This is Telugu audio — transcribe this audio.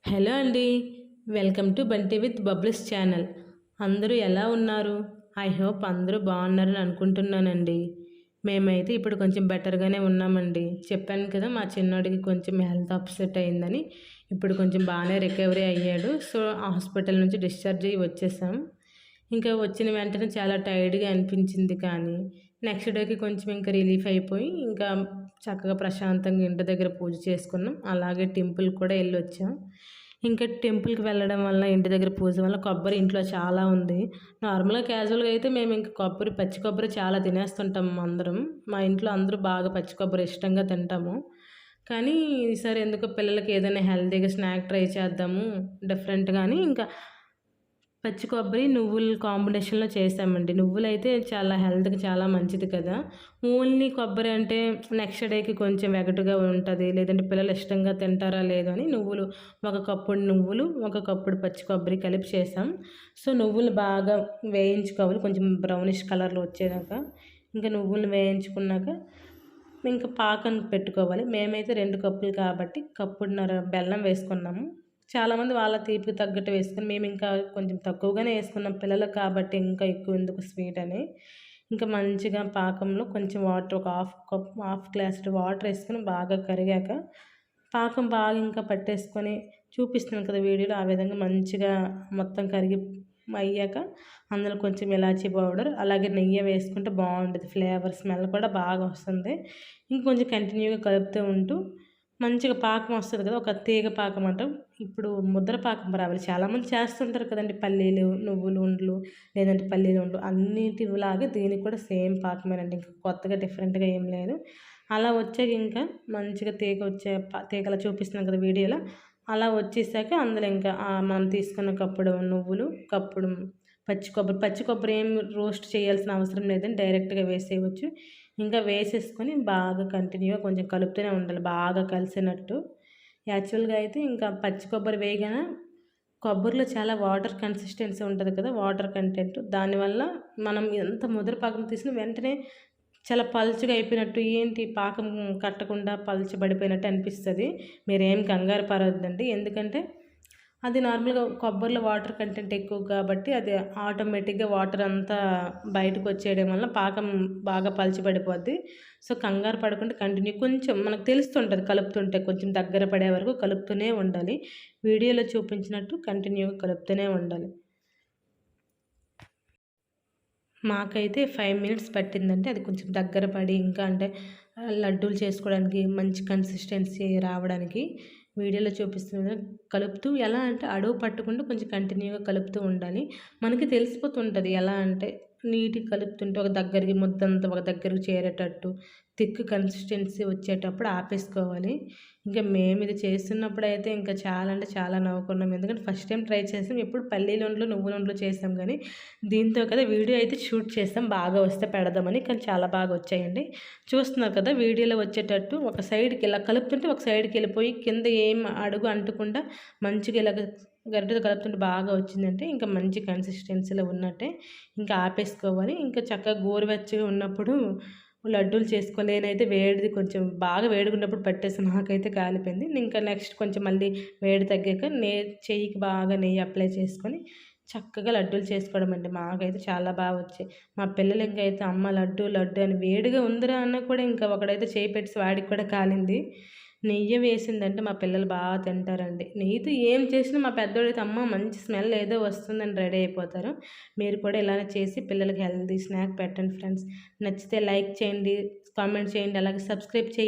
హలో అండి. Welcome to Bunty with Babloo's channel. అందరూ ఎలా ఉన్నారు? ఐ హోప్ అందరూ బాగున్నారని అనుకుంటున్నానండి. మేమైతే ఇప్పుడు కొంచెం బెటర్గానే ఉన్నామండి. చెప్పాను కదా మా చిన్నోడికి కొంచెం హెల్త్ అప్సెట్ అయిందని. ఇప్పుడు కొంచెం బాగానే రికవరీ అయ్యాడు. సో హాస్పిటల్ నుంచి డిశ్చార్జ్ అయ్యి వచ్చేసాం. ఇంకా వచ్చిన వెంటనే చాలా టైర్డ్గా అనిపించింది, కానీ నెక్స్ట్ డేకి కొంచెం ఇంకా రిలీఫ్ అయిపోయి ఇంకా చక్కగా ప్రశాంతంగా ఇంటి దగ్గర పూజ చేసుకున్నాం. అలాగే టెంపుల్ కూడా వెళ్ళొచ్చాం. ఇంకా టెంపుల్కి వెళ్ళడం వల్ల, ఇంటి దగ్గర పూజ వల్ల కొబ్బరి ఇంట్లో చాలా ఉంది. నార్మల్గా క్యాజువల్గా అయితే మేము ఇంకా పచ్చి కొబ్బరి చాలా తినేస్తుంటాం అందరం. మా ఇంట్లో అందరూ బాగా పచ్చి కొబ్బరి ఇష్టంగా తింటాము. కానీ ఈసారి ఎందుకో పిల్లలకి ఏదైనా హెల్తీగా స్నాక్ ట్రై చేద్దాము డిఫరెంట్గాని ఇంకా పచ్చి కొబ్బరి నువ్వులు కాంబినేషన్లో చేసామండి. నువ్వులైతే చాలా హెల్త్కి చాలా మంచిది కదా. ఓన్లీ కొబ్బరి అంటే నెక్స్ట్ డేకి కొంచెం వెగటుగా ఉంటుంది, లేదంటే పిల్లలు ఇష్టంగా తింటారా లేదో అని నువ్వులు, ఒక కప్పుడు నువ్వులు, ఒక కప్పుడు పచ్చి కొబ్బరి కలిపి చేసాం. సో నువ్వులు బాగా వేయించుకోవాలి కొంచెం బ్రౌనిష్ కలర్లో వచ్చేదాకా. ఇంకా నువ్వులు వేయించుకున్నాక ఇంకా పాకం పెట్టుకోవాలి. మేమైతే 2 కప్పులు కాబట్టి కప్పున్నర బెల్లం వేసుకున్నాము. చాలామంది వాళ్ళ తీపికి తగ్గట్టు వేసుకొని, మేము ఇంకా కొంచెం తక్కువగానే వేసుకున్నాం పిల్లలకు కాబట్టి, ఇంకా ఎక్కువ ఎందుకు స్వీట్ అని. ఇంకా మంచిగా పాకంలో కొంచెం వాటర్, ఒక హాఫ్ గ్లాస్ వాటర్ వేసుకొని బాగా కరిగాక, పాకం బాగా ఇంకా పట్టేసుకొని చూపిస్తున్నాను కదా వీడియోలో, ఆ విధంగా మంచిగా మొత్తం కరిగి అయ్యాక అందులో కొంచెం ఇలాచీ పౌడర్, అలాగే నెయ్యి వేసుకుంటే బాగుంటుంది. ఫ్లేవర్ స్మెల్ కూడా బాగా వస్తుంది. ఇంకొంచెం కంటిన్యూగా కలుపుతూ ఉంటూ మంచిగా పాకం వస్తుంది కదా, ఒక తీగ పాకం అంటాం. ఇప్పుడు ముద్ర పాకం రావాలి. చాలామంది చేస్తుంటారు కదండి, పల్లీలు నువ్వులు ఉండలు, లేదంటే పల్లీలు ఉండలు అన్నిటిలాగే దీనికి కూడా సేమ్ పాకమేనండి. ఇంకా కొత్తగా డిఫరెంట్గా ఏం లేదు. అలా వచ్చాక ఇంకా మంచిగా తీగ వచ్చే తీగలా చూపిస్తున్నాం కదా వీడియోలో, అలా వచ్చేసాక అందులో ఇంకా మనం తీసుకున్న కప్పుడు నువ్వులు, కప్పుడు పచ్చి కొబ్బరి ఏం రోస్ట్ చేయాల్సిన అవసరం లేదని డైరెక్ట్గా వేసేయవచ్చు. ఇంకా వేసేసుకొని బాగా కంటిన్యూగా కొంచెం కలుపుతూనే ఉండాలి, బాగా కలిసినట్టు. యాక్చువల్గా అయితే ఇంకా పచ్చి కొబ్బరి వేయగానే కొబ్బరిలో చాలా వాటర్ కన్సిస్టెన్సీ ఉంటుంది కదా, వాటర్ కంటెంట్. దానివల్ల మనం ఎంత ముద్ర పాకం తీసిన వెంటనే చాలా పలుచగా అయిపోయినట్టు, ఏంటి పాకం కట్టకుండా పలుచబడిపోయినట్టు అనిపిస్తుంది. మీరేం కంగారు పడవద్దండి, ఎందుకంటే అది నార్మల్గా కొబ్బరిలో వాటర్ కంటెంట్ ఎక్కువ కాబట్టి అది ఆటోమేటిక్గా వాటర్ అంతా బయటకు వచ్చేయడం వల్ల పాకం బాగా పలచబడిపోద్ది. సో కంగారు పడకుండా కంటిన్యూ కొంచెం మనకు తెలుస్తుంటుంది కలుపుతుంటే, కొంచెం దగ్గర పడే వరకు కలుపుతూనే ఉండాలి. వీడియోలో చూపించినట్టు కంటిన్యూగా కలుపుతూనే ఉండాలి. మాకైతే 5 మినిట్స్ పట్టిందంటే అది కొంచెం దగ్గర పడి, ఇంకా అంటే లడ్డూలు చేసుకోవడానికి మంచి కన్సిస్టెన్సీ రావడానికి. వీడియోలో చూపిస్తున్న కలుపుతూ, ఎలా అంటే అడుగు పట్టకుండా కొంచెం కంటిన్యూగా కలుపుతూ ఉండాలి. మనకి తెలిసిపోతుంటుంది ఎలా అంటే నీట్గా కలుపుతుంటే ఒక దగ్గరికి ముద్దంతా ఒక దగ్గరికి చేరేటట్టు థిక్ కన్సిస్టెన్సీ వచ్చేటప్పుడు ఆపేసుకోవాలి. ఇంకా మేము ఇది చేస్తున్నప్పుడు అయితే ఇంకా చాలా అంటే చాలా నవ్వుకున్నాం. ఎందుకంటే ఫస్ట్ టైం ట్రై చేసాం. ఎప్పుడు పల్లీలు ఉండలు నువ్వుల ఉండలు చేసాం, కానీ దీంతో కదా వీడియో అయితే షూట్ చేసాం బాగా వస్తే పెడదామని. కానీ చాలా బాగా వచ్చాయండి. చూస్తున్నారు కదా వీడియోలో వచ్చేటట్టు ఒక సైడ్కి ఇలా కలుపుతుంటే ఒక సైడ్కి వెళ్ళిపోయి కింద ఏం అడుగు అంటకుండా మంచిగా ఇలా గరిటెతో కలుపుతుంటే బాగా వచ్చిందంటే ఇంకా మంచి కన్సిస్టెన్సీలో ఉన్నట్టే. ఇంకా ఆపేసుకోవాలి. ఇంకా చక్కగా గోరువెచ్చగా ఉన్నప్పుడు లడ్డూలు చేసుకోవాలి. నేనైతే వేడిది కొంచెం బాగా వేడిగా ఉన్నప్పుడు పట్టేసాను, నాకైతే కాలిపోయింది. ఇంకా నెక్స్ట్ కొంచెం మళ్ళీ వేడి తగ్గాక చెయ్యికి బాగా నెయ్యి అప్లై చేసుకొని చక్కగా లడ్డూలు చేసుకోవడం అండి. మాకైతే చాలా బాగా వచ్చాయి. మా పిల్లలు ఇంకైతే అమ్మ లడ్డు లడ్డు అని, వేడిగా ఉందిరా అన్న కూడా ఇంకా ఒకడైతే చేయి పెట్టి వాడికి కూడా కాలింది. నెయ్యి వేసిందంటే మా పిల్లలు బాగా తింటారండి. నెయ్యితో ఏం చేసినా మా పెద్దోడైతే అమ్మ మంచి స్మెల్ ఏదో వస్తుందని రెడీ అయిపోతారు. మీరు కూడా ఇలానే చేసి పిల్లలకి హెల్తీ స్నాక్ పెట్టండి ఫ్రెండ్స్. నచ్చితే లైక్ చేయండి, కామెంట్ చేయండి, అలాగే సబ్స్క్రైబ్ చేయండి.